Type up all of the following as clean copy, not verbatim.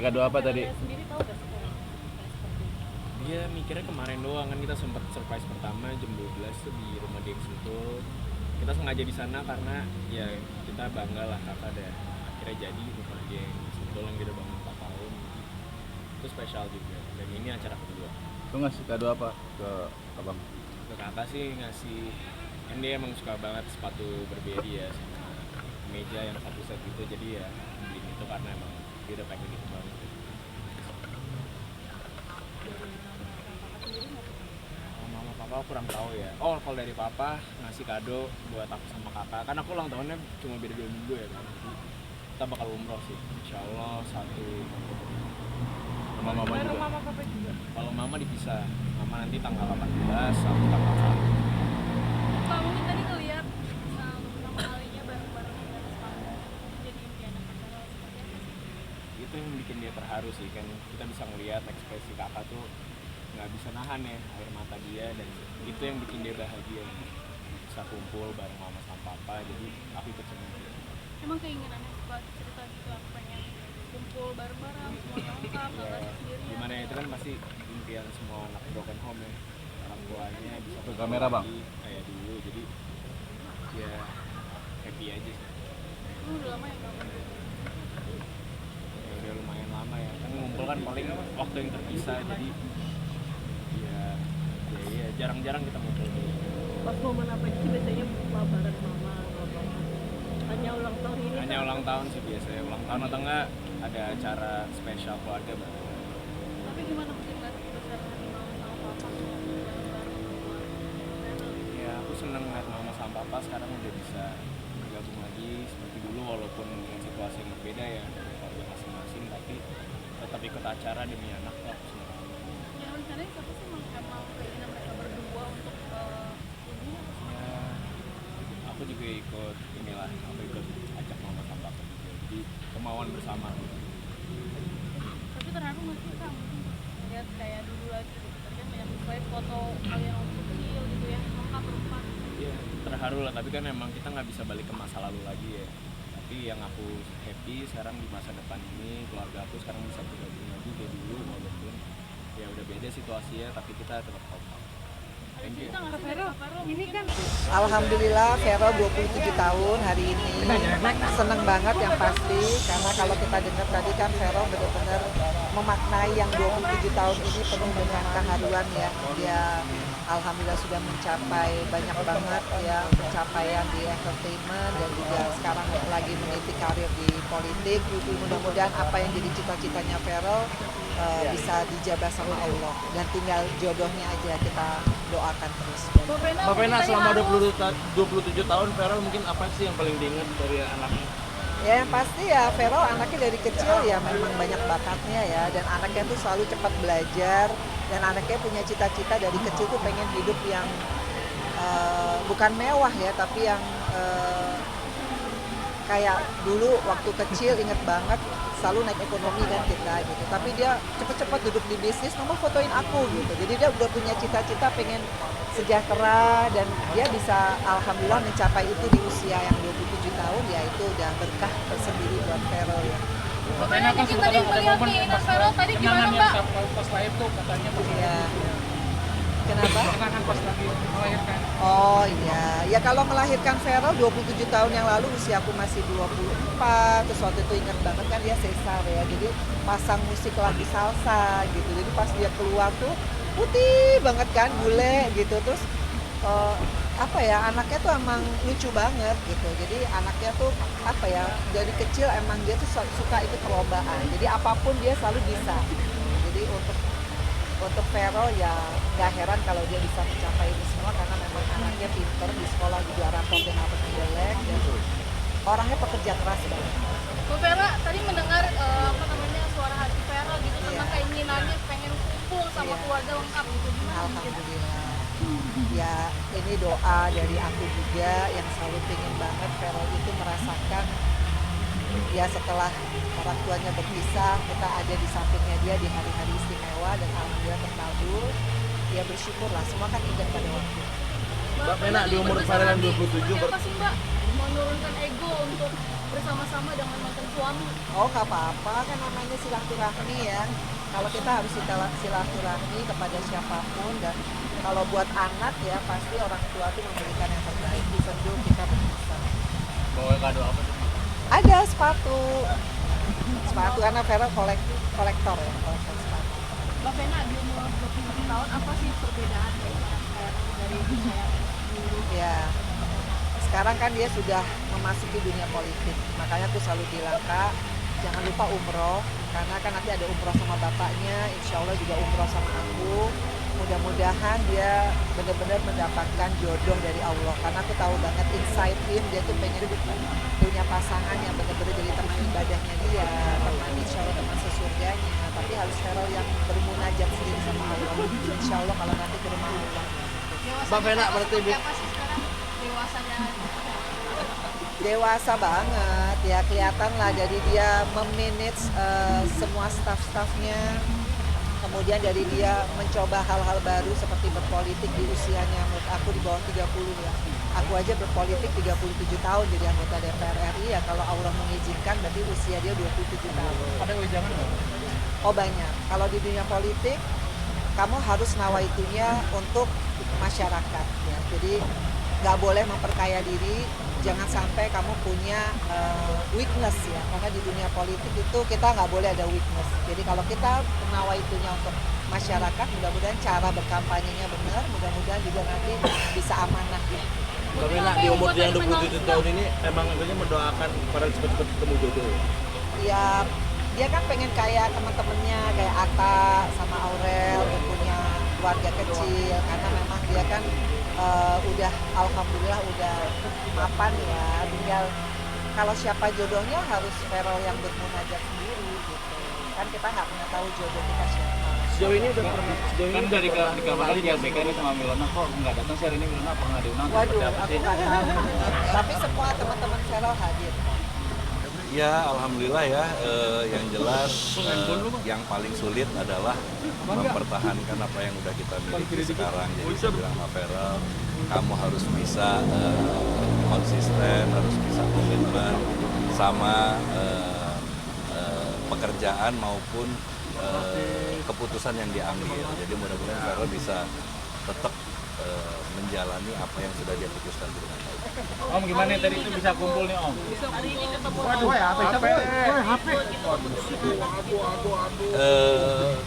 kado apa tadi? Sendiri tahu gak sekolah seperti ini? Dia mikirnya kemarin doang kan, kita sempat surprise pertama jam 12 tuh di rumah dia yang Sentul. Kita sengaja di sana karena ya kita bangga lah kakak deh. Akhirnya jadi rumah dia yang Sentul yang kita bangun 4 tahun. Itu spesial juga. Dan ini acara kedua. Lu ngasih kado apa ke abang? Ke kakak sih ngasih, kan dia emang suka banget sepatu Burberry ya, sama meja yang satu set gitu, jadi ya beliin itu karena emang dia udah pengen itu banget. Kalau mama papa aku kurang tahu ya. Oh, kalau dari papa ngasih kado buat aku sama kakak, kan aku ulang tahunnya cuma beda 2 minggu ya kan. Jadi kita bakal umroh sih, insya Allah satu. Sama mama Baru juga. mama papa juga. Kalau mama dipisah, mama nanti tanggal 18, aku tanggal 1. Pak mungkin tadi ngeliat pertama kalinya bareng-bareng di atas panggung jadi impian anak Farel seperti apa sih? Itu yang bikin dia terharu sih, kan kita bisa ngelihat ekspresi kakak tuh nggak bisa nahan ya air mata dia, dan itu yang bikin dia bahagia bisa kumpul bareng mama sama papa, jadi aku ikut seneng. Emang keinginannya suka cerita gitu, aku pengen kumpul bareng-bareng semuanya lengkap, nggak Ya, kasih sendirian. gimana ya, itu kan pasti impian semua anak broken home ya, orang tuanya bisa Ke kamera, Bang. lagi kayak dulu, jadi ya happy aja sih. Lu udah lama ya kamu? Ya udah lumayan lama ya, kan ngumpul kan paling waktu yang terpisah, jadi ya jarang-jarang kita ngumpul dulu. Pas momen apa sih biasanya buka bareng mama atau papa? Hanya ulang tahun ini Hanya kan? ulang tahun sih biasanya, ulang tahun atau enggak ada acara spesial keluarga bareng. Tapi gimana mungkin nggak besar hati mama sama papa bareng-bareng sama Farel? Ya aku seneng ngeliat mama sama papa sekarang udah bisa bergabung lagi seperti dulu, walaupun dengan situasi yang berbeda ya dari keluarga masing-masing, tapi tetap ikut acara demi anak tuh aku seneng. Yang rencananya siapa sih emang keinginan mereka berdua untuk ini apa sih? Ya aku juga ikut inilah, aku ikut ajak mama sama papa juga, jadi kemauan bersama. Tapi terharu nggak sih kak mungkin lihat kayak dulu lagi gitu, tapi kan banyak slide foto kalian waktu kecil gitu ya, lengkap berempat. Iya terharu lah, tapi kan emang kita nggak bisa balik ke masa lalu lagi ya. Tapi yang aku happy sekarang di masa depan ini, keluarga aku sekarang bisa bergabung lagi kayak dulu, walaupun ya udah beda situasinya, tapi kita tetap kompak. Ada Thank you. cerita nggak sih dari Kak Farel? Ini kan Alhamdulillah Vero 27 tahun hari ini. Seneng banget yang pasti, karena kalau kita dengar tadi kan Vero benar-benar memaknai yang 27 tahun ini penuh dengan keharuan ya. Dia alhamdulillah sudah mencapai banyak banget ya pencapaian di entertainment, dan juga sekarang lagi meniti karir di politik. Mudah-mudahan apa yang jadi cita-citanya Vero bisa dijabah sama Allah, dan tinggal jodohnya aja kita doakan terus. Mbak Vena, selama 27 tahun Farel mungkin apa sih yang paling diingat dari anaknya? Ya yang pasti ya Vero anaknya dari kecil ya memang banyak bakatnya ya, dan anaknya tuh selalu cepat belajar, dan anaknya punya cita-cita dari kecil tuh pengen hidup yang bukan mewah ya, tapi yang kayak dulu waktu kecil inget banget selalu naik ekonomi kan kita gitu, tapi dia cepet-cepet duduk di bisnis, nomor fotoin aku gitu. Jadi dia udah punya cita-cita pengen sejahtera, dan dia bisa alhamdulillah mencapai itu di usia yang 27 tahun, ya itu udah berkah tersendiri buat Vero ya. Pokoknya mungkin tadi melihat keinginan Farel tadi gimana mbak? Pas lahir tuh katanya Iya. Kenapa? kenangan pas lagi melahirkan. Oh iya, ya kalau melahirkan Vero 27 tahun yang lalu usia aku masih 24, terus waktu itu ingat banget kan dia sesar ya, jadi pasang musik lagu salsa gitu, jadi pas dia keluar tuh putih banget kan, bule gitu, terus apa ya, anaknya tuh emang lucu banget gitu, jadi anaknya tuh apa ya, dari kecil emang dia tuh suka ikut perlombaan, jadi apapun dia selalu bisa, jadi untuk Vero ya gak heran kalau dia bisa mencapai ini semua, karena memang anaknya pinter, di sekolah juga rapotnya nggak pernah jelek, dan orangnya pekerja keras banget. Bu Vera tadi mendengar apa namanya suara hati Vera gitu tentang Iya. keinginannya pengen kumpul sama Iya. keluarga lengkap gitu, gimana mungkin? Alhamdulillah. Ya ini doa dari aku juga yang selalu pengen banget Vero itu merasakan ya setelah orang tuanya berpisah, kita ada di sampingnya dia di hari-hari istimewa, dan alhamdulillah terkabul. Ya bersyukurlah, semua kan indah pada waktu. Mbak Vena, di umur Farel yang 27 Siapa sih mbak? menurunkan ego untuk bersama-sama dengan mantan suami? Oh nggak apa-apa, kan namanya silaturahmi ya. Kalau kita harus silaturahmi kepada siapapun, dan kalau buat anak ya pasti orang tua tuh memberikan yang terbaik. Disendu kita berpisah. Bawa kado apa tuh? Ada sepatu karena Vera kolektor ya, kolektor sepatu. Mbak Vena di umur 27 tahun apa sih perbedaan dari saya dulu? Ya, sekarang kan dia sudah memasuki dunia politik, makanya aku selalu bilang, Kak, jangan lupa umroh, karena kan nanti ada umroh sama bapaknya, insya Allah juga umroh sama aku. Mudah-mudahan dia benar-benar mendapatkan jodoh dari Allah, karena aku tahu banget inside him, dia tuh pengen punya pasangan yang benar-benar jadi teman ibadahnya dia, teman insya Allah teman sesurganya, tapi harus Ferel yang bermunajat sendiri sama Allah, insya Allah kalau nanti ke rumah Allah. Mbak Vena berarti Apa sih sekarang dewasanya? Dewasa banget ya, kelihatan lah dari dia memanage semua staff-staffnya, kemudian dari dia mencoba hal-hal baru seperti berpolitik di usianya menurut aku di bawah 30 ya. Aku aja berpolitik 37 tahun jadi anggota DPR RI ya, kalau Allah mengizinkan berarti usia dia 27 tahun. ada wejangan nggak? Oh banyak, kalau di dunia politik kamu harus nawaitunya untuk masyarakat ya, jadi nggak boleh memperkaya diri, jangan sampai kamu punya weakness ya, karena di dunia politik itu kita nggak boleh ada weakness. Jadi kalau kita nawaitunya untuk masyarakat, mudah-mudahan cara berkampanyenya benar, mudah-mudahan juga nanti bisa amanah ya. Mbak Vena di umur yang 27 tahun ini emang akhirnya mendoakan para cepat-cepat ketemu jodoh. Ya dia kan pengen kayak teman-temannya, kayak Atta sama Aurel yang punya keluarga kecil, karena memang dia kan udah alhamdulillah udah mapan ya, tinggal kalau siapa jodohnya harus Ferel yang bermunajat sendiri gitu, kan kita nggak pernah tahu jodoh kita siapa. Sejauh ini udah pernah, sejauh Kan ini dari kemarin ya BK ini sama Milona kok nggak datang sih hari ini, Milona pernah diundang? Waduh, Seperti apa aku sih? nggak tahu, tapi semua teman-teman Ferel hadir. Ya alhamdulillah ya, yang jelas yang paling sulit adalah mempertahankan apa yang udah kita miliki sekarang. Jadi saya bilang sama Ferel, kamu harus bisa konsisten, harus bisa komitmen sama pekerjaan maupun keputusan yang diambil. Jadi mudah-mudahan Ferel bisa tetap menjalani apa yang sudah dia putuskan dengan baik. Om gimana tadi itu bisa kumpul nih Om? Hari ini ketemu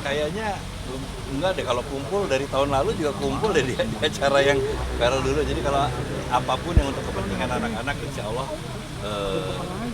Kayaknya enggak deh, kalau kumpul dari tahun lalu juga kumpul deh di acara yang viral dulu. Jadi kalau apapun yang untuk kepentingan anak-anak, insya Allah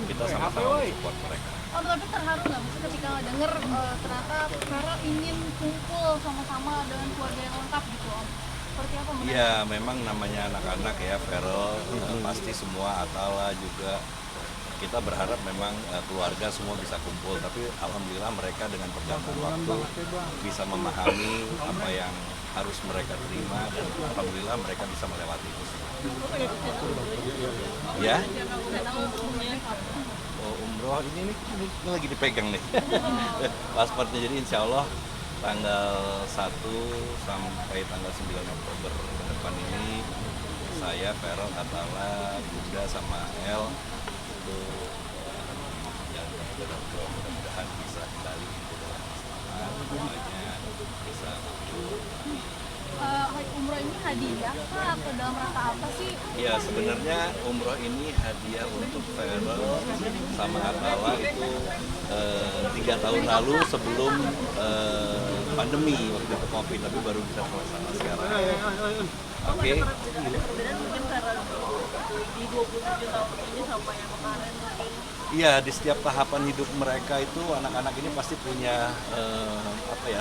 kita sama-sama support mereka. Om, tapi terharu nggak sih ketika denger ternyata Vera ingin kumpul sama-sama dengan keluarga yang lengkap gitu Om? Seperti apa menurut? Iya, memang namanya anak-anak ya, Ferel pasti semua Atala juga. Kita berharap memang keluarga semua bisa kumpul, tapi alhamdulillah mereka dengan perjalanan waktu bisa memahami apa yang harus mereka terima, dan alhamdulillah mereka bisa melewati itu semua. Ya? Oh, umroh ini lagi dipegang nih. Pasportnya, jadi insya Allah tanggal 1 sampai tanggal 9 Oktober ke depan ini saya, Ferel, Atala, Bunda sama El itu yang mudah-mudahan bisa kembali ke dalam Islam, semuanya bisa Umroh ini hadiah kah atau dalam rangka apa sih? Ya sebenarnya umroh ini hadiah untuk Ferel sama Atala itu 3 tahun lalu sebelum pandemi waktu itu COVID, tapi baru bisa terlaksana sekarang. Oke. Perbedaan mungkin karena di 27 tahun ini sama yang kemarin mungkin. Iya, di setiap tahapan hidup mereka itu anak-anak ini pasti punya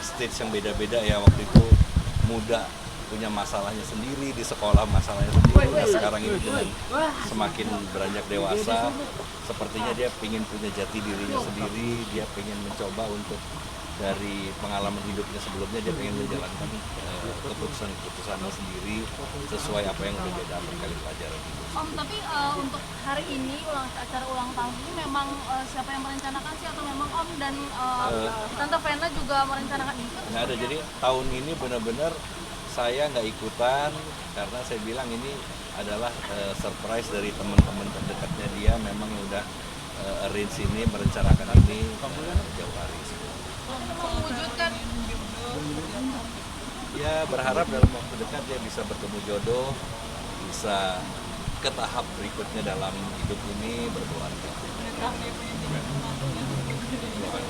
stage yang beda-beda ya. Waktu itu muda punya masalahnya sendiri, di sekolah masalahnya sendiri. Nah sekarang ini dengan semakin beranjak dewasa, sepertinya dia ingin punya jati dirinya sendiri, dia ingin mencoba untuk dari pengalaman hidupnya sebelumnya, dia ingin menjalankan keputusan-keputusannya sendiri sesuai apa yang udah dia dapatkan di pelajaran hidup. Om, tapi untuk hari ini acara ulang tahun ini memang siapa yang merencanakan sih, atau memang Om dan Tante Vena juga merencanakan itu? Nggak ada, jadi tahun ini benar-benar saya nggak ikutan karena saya bilang ini adalah surprise dari teman-teman terdekatnya dia, memang udah arrange ini, merencanakan ini jauh hari. Mewujudkan Ya berharap dalam waktu dekat dia bisa bertemu jodoh, bisa ke tahap berikutnya dalam hidup ini, berkeluarga.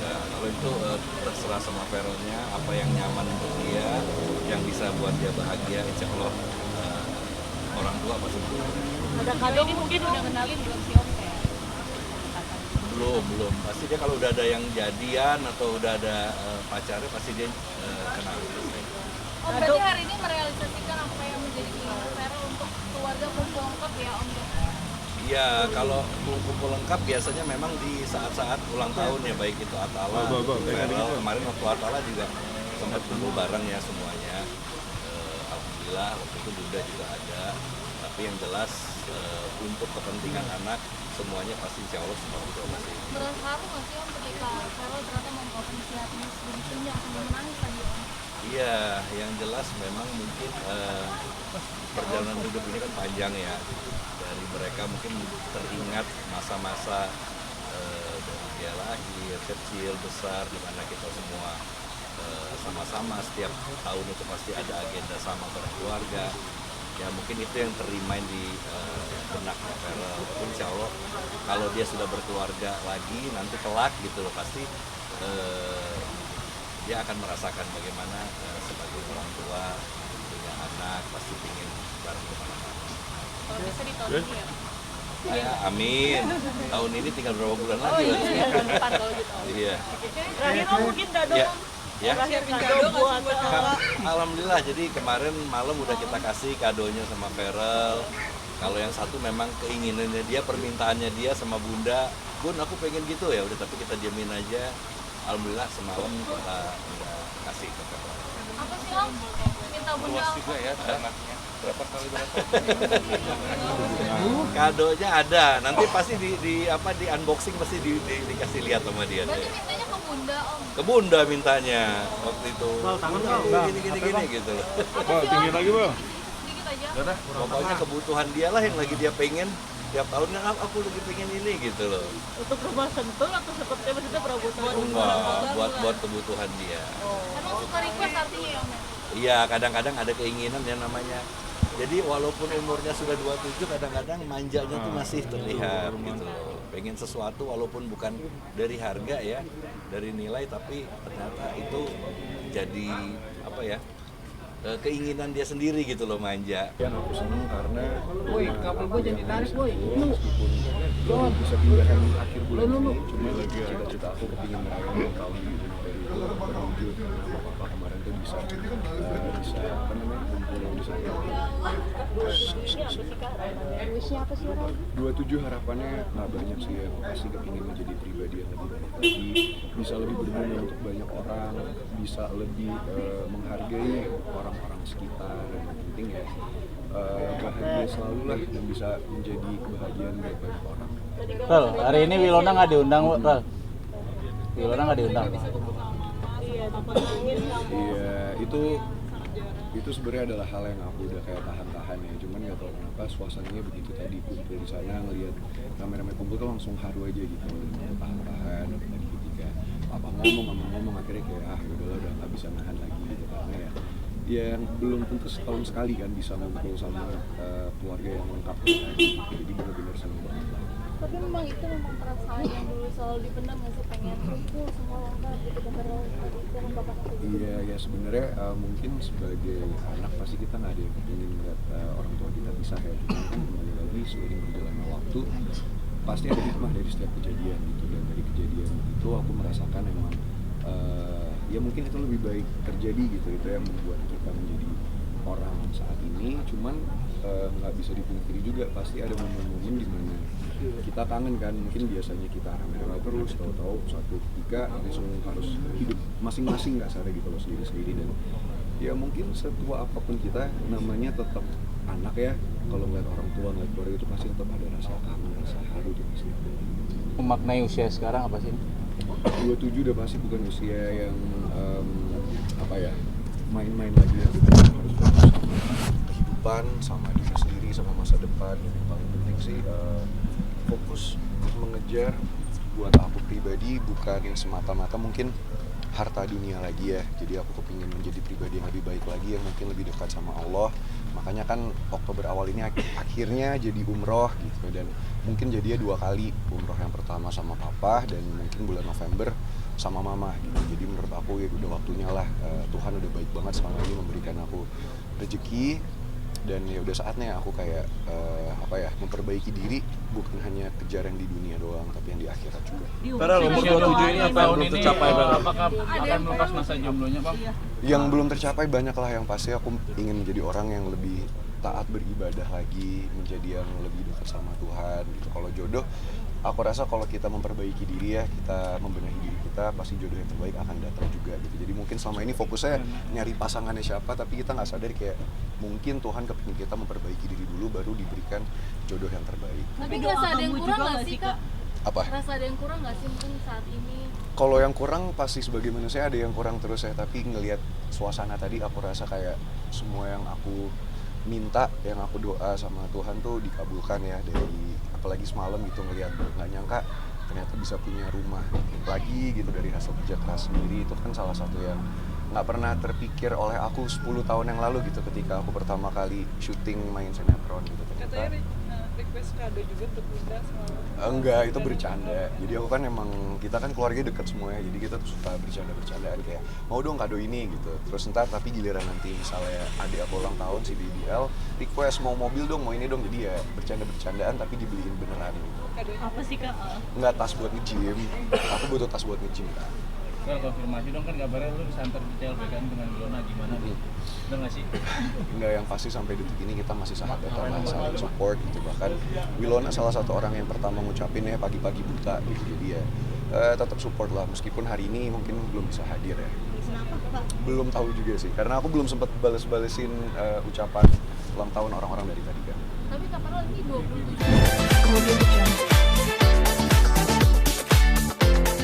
Kalau itu terserah sama Verolnya, apa yang nyaman untuk dia, yang bisa buat dia bahagia, insya Allah orang tua pasti Ada kado ini mungkin udah kenalin belum sih Om kayak belum. Pasti dia kalau udah ada yang jadian atau udah ada pacarnya pasti dia kenal. Om berarti hari ini merealisasikan apa yang menjadi keinginan Vera untuk keluarga kumpul lengkap ya Om ya? Iya, kalau kumpul lengkap biasanya memang di saat-saat ulang tahun ya, baik itu Atala, Verel. Kemarin waktu Atala juga sempat kumpul bareng ya semuanya. Alhamdulillah waktu itu Bunda juga ada. Tapi yang jelas untuk kepentingan anak semuanya pasti insya Allah semua juga masih. Berharu nggak sih Om ketika Vera ternyata memprovinsiasi sebegitunya sambil menangis tadi Om? Iya, yang jelas memang mungkin perjalanan hidup ini kan panjang ya. Dari mereka mungkin teringat masa-masa dari dia lahir, kecil, besar, di mana kita semua sama-sama setiap tahun itu pasti ada agenda sama berkeluarga. Ya mungkin itu yang terremind di benaknya Verel. Insya Allah kalau dia sudah berkeluarga lagi nanti kelak gitu loh, pasti dia akan merasakan bagaimana sebagai orang tua punya anak, pasti ingin bareng kemana-mana. Kalau bisa di tahun ini ya? Amin. Tahun ini tinggal berapa bulan lagi? Bulan depan kalau gitu Om. Iya. terakhir Om mungkin kado Ya. Om. Ya. Terakhir kado buat Alhamdulillah, jadi kemarin malam udah kita kasih kadonya sama Verel. Kalau yang satu memang keinginannya dia, permintaannya dia sama Bunda, Bun aku pengen gitu ya udah, tapi kita diamin aja. Alhamdulillah semalam kita udah kasih ke Verel. Apa sih Om? Minta bunda apa? Ya, anaknya berapa kali berapa? Kadonya ada, nanti pasti di unboxing pasti dikasih lihat sama dia. Berarti mintanya ke bunda Om? Ke Bunda mintanya waktu itu. Gini gitu loh. Apa sih Om? lagi bang. Sedikit aja. Pokoknya kebutuhan dia lah yang lagi dia pengen tiap tahunnya, aku lagi pengen ini gitu loh. untuk rumah sentul atau seperti maksudnya perabotan Buat kebutuhan dia. Emang suka request artinya ya Om ya? Iya, kadang-kadang ada keinginan yang namanya. Jadi walaupun umurnya sudah 27, kadang-kadang manjanya tuh masih terlihat gitu loh. Pengen sesuatu walaupun bukan dari harga ya, dari nilai, tapi ternyata itu jadi apa ya? Keinginan dia sendiri gitu loh, manja. Ya aku seneng karena kapal gue jadi tarik boy. Meskipun belum bisa pindahan akhir bulan ini, cuma cita-cita aku kepingin merayakan ulang tahun gitu dari itu berwujud. Apa kemarin tuh bisa apa namanya kumpul di sana. wishnya apa sih Ram? 27 harapannya nggak banyak sih ya, pasti kepingin menjadi pribadi yang lebih baik lagi, bisa lebih berguna untuk banyak orang, bisa lebih menghargai orang-orang sekitar, dan yang penting ya bahagia selalu lah dan bisa menjadi kebahagiaan buat banyak orang. Rel, hari ini Wilona nggak diundang, Rel. Wilona nggak diundang. Iya tempat nangis kamu Iya, itu sebenarnya adalah hal yang aku udah kayak tahan-tahan ya, cuman nggak tahu kenapa suasananya begitu tadi kumpul di sana, ngelihat kameramen kumpul tuh langsung haru aja gitu, tahan-tahan. Tadi ketika apa ngomong akhirnya kayak udahlah, udah nggak bisa nahan lagi gitu, karena ya yang belum tentu setahun sekali kan bisa ngumpul sama keluarga yang lengkap kan. Jadi benar-benar seneng banget lah. Tapi memang itu memang perasaan yang dulu selalu dipendam nggak sih, pengen kumpul semua lengkap gitu dengan bapak Iya ya sebenarnya mungkin sebagai anak pasti kita nggak ada yang ingin melihat orang tua kita pisah ya, cuma kan kembali lagi seiring berjalannya waktu pasti ada hikmah dari setiap kejadian gitu, dan dari kejadian itu aku merasakan emang ya mungkin itu lebih baik terjadi gitu, itu yang membuat kita menjadi orang saat ini. Cuman nggak bisa dipungkiri juga pasti ada momen-momen di mana kita kangen kan, mungkin biasanya kita rame-rame terus, tahu-tahu suatu ketika langsung harus hidup masing-masing nggak sadar gitu loh, sendiri-sendiri. Dan ya mungkin setua apapun kita namanya tetap anak ya, kalau ngeliat orang tua, ngeliat keluarga itu pasti tetap ada rasa kangen, rasa haru itu pasti. Memaknai usia sekarang apa sih? 27 udah pasti bukan usia yang apa ya, main-main lagi ya, harus fokus sama kehidupan, sama diri sendiri, sama masa depan. Yang paling penting sih fokus mengejar buat aku pribadi, bukan semata-mata mungkin harta dunia lagi ya. Jadi aku kepingin menjadi pribadi yang lebih baik lagi, yang mungkin lebih dekat sama Allah. Makanya kan Oktober awal ini akhirnya jadi umroh gitu, dan mungkin jadinya 2 kali, umroh yang pertama sama papa dan mungkin bulan November sama mama gitu. Jadi menurut aku ya udah waktunya lah, Tuhan udah baik banget selama ini memberikan aku rezeki, dan ya udah saatnya aku kayak memperbaiki diri, bukan hanya kejar yang di dunia doang tapi yang di akhirat juga. Farel umur 27 ini apa yang belum tercapai Bang? Apakah akan melepas masa jomblonya Bang? Yang belum tercapai banyak lah, yang pasti aku ingin menjadi orang yang lebih taat beribadah lagi, menjadi yang lebih dekat sama Tuhan gitu. Kalau jodoh, aku rasa kalau kita memperbaiki diri ya, kita membenahi diri kita, pasti jodoh yang terbaik akan datang juga gitu. Jadi mungkin selama ini fokusnya nyari pasangannya siapa, tapi kita nggak sadar kayak mungkin Tuhan kepingin kita memperbaiki diri dulu, baru diberikan jodoh yang terbaik. Tapi ngerasa ada yang kurang nggak sih Kak? Apa? Ngerasa ada yang kurang nggak sih mungkin saat ini? Kalau yang kurang pasti sebagai manusia ada yang kurang terus ya, tapi ngelihat suasana tadi aku rasa kayak semua yang aku minta, yang aku doa sama Tuhan tuh dikabulkan ya. Dari apalagi semalam gitu ngelihat, nggak nyangka ternyata bisa punya rumah lagi gitu dari hasil kerja keras sendiri. Itu kan salah satu yang nggak pernah terpikir oleh aku 10 tahun yang lalu gitu, ketika aku pertama kali syuting main sinetron gitu. Ternyata request kado juga untuk Bunda semalam. enggak, itu bercanda. Jadi aku kan emang, kita kan keluarga deket semua ya, jadi kita tuh suka bercanda-bercandaan kayak mau dong kado ini gitu. Terus ntar tapi giliran nanti misalnya adik aku ulang tahun si BBL request mau mobil dong, mau ini dong, jadi ya bercanda-bercandaan tapi dibeliin beneran gitu. Apa sih Kak? Enggak tas buat nge-gym, aku butuh tas buat nge-gym kan. Well, konfirmasi dong, kan kabarnya lu bisa antar di CLB kan dengan Wilona, gimana nih? Bener nggak sih? Enggak, yang pasti sampai detik ini kita masih sahabatan lah, saling support gitu. Bahkan Wilona salah satu orang yang pertama ngucapin ya pagi-pagi buta gitu. Jadi ya tetap support lah, meskipun hari ini mungkin belum bisa hadir ya. Kenapa Kak? Belum tahu juga sih, karena aku belum sempat bales-balesin ucapan ulang tahun orang-orang dari tadi kan. Tapi Kak Farel ini 27. Kemudian